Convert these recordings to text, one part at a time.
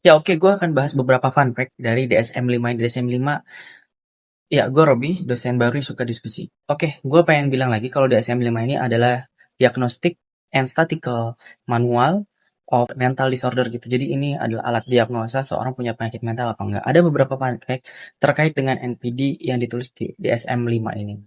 Ya oke, gue akan bahas beberapa fun fact dari DSM-5. DSM-5, ya gue Robi, dosen baru yang suka diskusi. Oke, gue pengen bilang lagi kalau DSM-5 ini adalah Diagnostic and Statistical Manual of Mental Disorder gitu. Jadi ini adalah alat diagnosa seorang punya penyakit mental apa enggak. Ada beberapa fun fact terkait dengan NPD yang ditulis di DSM-5 ini.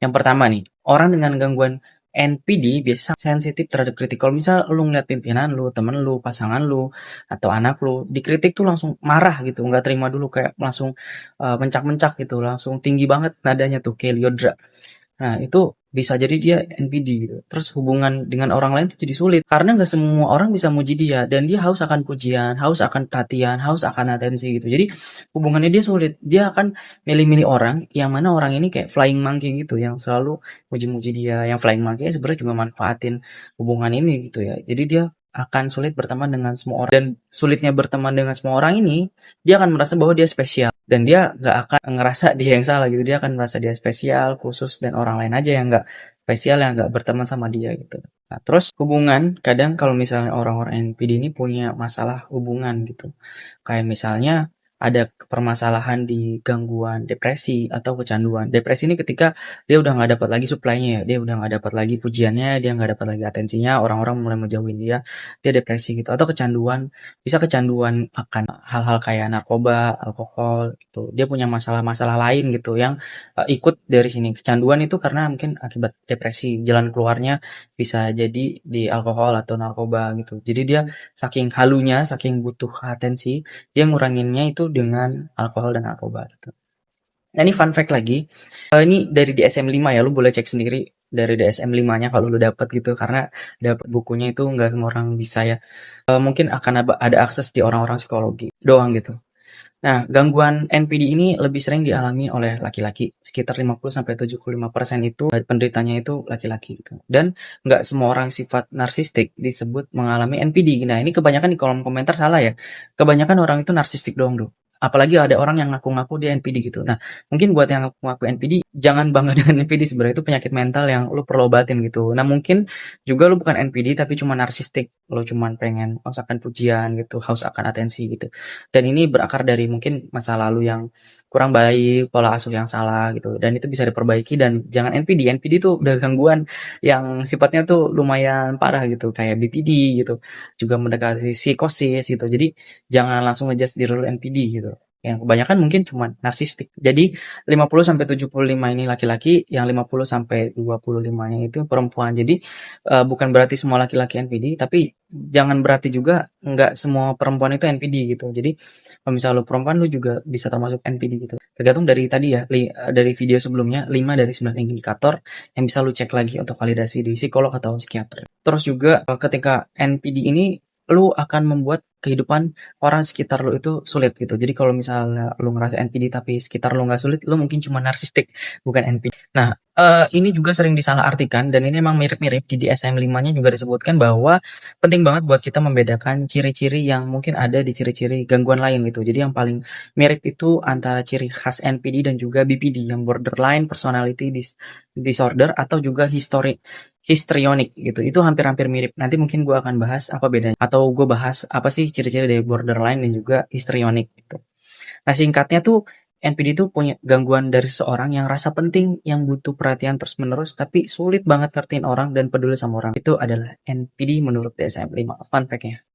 Yang pertama nih, orang dengan gangguan NPD biasa sensitif terhadap kritik. Kalau misal lu ngeliat pimpinan lu, temen lu, pasangan lu, atau anak lu, dikritik tuh langsung marah gitu, nggak terima dulu, kayak langsung mencak-mencak gitu, langsung tinggi banget nadanya tuh, kayak Lyodra. Nah, itu bisa jadi dia NPD gitu. Terus hubungan dengan orang lain tuh jadi sulit karena nggak semua orang bisa muji dia dan dia haus akan pujian, haus akan perhatian, haus akan atensi gitu. Jadi hubungannya dia sulit. Dia akan milih-milih orang yang mana orang ini kayak flying monkey gitu yang selalu muji-muji dia. Yang flying monkey sebenarnya juga manfaatin hubungan ini gitu ya. Jadi dia akan sulit berteman dengan semua orang dan sulitnya berteman dengan semua orang ini dia akan merasa bahwa dia spesial dan dia nggak akan ngerasa dia yang salah gitu, dia akan merasa dia spesial, khusus, dan orang lain aja yang nggak spesial, yang nggak berteman sama dia gitu. Nah, terus hubungan, kadang kalau misalnya orang-orang NPD ini punya masalah hubungan gitu, kayak misalnya ada permasalahan di gangguan depresi atau kecanduan. Depresi ini ketika dia udah nggak dapat lagi supply-nya ya, dia udah nggak dapat lagi pujiannya, dia nggak dapat lagi atensinya, orang-orang mulai menjauhin dia, dia depresi gitu. Atau kecanduan, bisa kecanduan akan hal-hal kayak narkoba, alkohol gitu. Dia punya masalah-masalah lain gitu yang ikut dari sini. Kecanduan itu karena mungkin akibat depresi. Jalan keluarnya bisa jadi di alkohol atau narkoba gitu. Jadi dia saking halunya, saking butuh atensi, dia nguranginnya itu dengan alkohol dan narkoba gitu. Nah, ini fun fact lagi. Ini dari DSM-5 ya, lu boleh cek sendiri dari DSM-5-nya kalau lu dapat gitu, karena dapat bukunya itu nggak semua orang bisa ya. Mungkin akan ada akses di orang-orang psikologi doang gitu. Nah, gangguan NPD ini lebih sering dialami oleh laki-laki. Sekitar 50-75% itu penderitanya itu laki-laki gitu. Dan nggak semua orang sifat narsistik disebut mengalami NPD. Nah, ini kebanyakan di kolom komentar salah ya. Kebanyakan orang itu narsistik doang tuh. Apalagi ada orang yang ngaku-ngaku dia NPD gitu. Nah, mungkin buat yang ngaku-ngaku NPD, jangan bangga dengan NPD. Sebenarnya itu penyakit mental yang lu perlu obatin gitu. Nah, mungkin juga lu bukan NPD tapi cuma narsistik. Lu cuma pengen haus akan pujian gitu, haus akan atensi gitu. Dan ini berakar dari mungkin masa lalu yang kurang baik, pola asuh yang salah gitu. Dan itu bisa diperbaiki dan jangan NPD. NPD itu udah gangguan yang sifatnya tuh lumayan parah gitu, kayak BPD gitu. Juga mendekati psikosis gitu. Jadi jangan langsung ngejudge diri lu NPD gitu. Yang kebanyakan mungkin cuma narsistik. Jadi 50-75 ini laki-laki, yang 50-25-nya itu perempuan. Jadi bukan berarti semua laki-laki NPD, tapi jangan berarti juga nggak semua perempuan itu NPD gitu. Jadi kalau misalnya lu perempuan, lu juga bisa termasuk NPD gitu. Tergantung dari tadi ya, dari video sebelumnya, 5 dari 9 indikator yang bisa lu cek lagi untuk validasi di psikolog atau psikiater. Terus juga ketika NPD ini, lu akan membuat kehidupan orang sekitar lu itu sulit gitu. Jadi kalau misalnya lu ngerasa NPD tapi sekitar lu nggak sulit, lu mungkin cuma narsistik, bukan NPD. Nah, ini juga sering disalahartikan dan ini emang mirip-mirip di DSM-5-nya juga disebutkan bahwa penting banget buat kita membedakan ciri-ciri yang mungkin ada di ciri-ciri gangguan lain gitu. Jadi yang paling mirip itu antara ciri khas NPD dan juga BPD yang borderline personality disorder atau juga histrionik gitu. Itu hampir-hampir mirip. Nanti mungkin gue akan bahas apa bedanya atau gue bahas apa sih ciri-ciri dari borderline dan juga histrionik gitu. Nah, singkatnya tuh NPD itu punya gangguan dari seseorang yang rasa penting, yang butuh perhatian terus-menerus, tapi sulit banget ngertiin orang dan peduli sama orang. Itu adalah NPD menurut DSM-5. Fun fact-nya.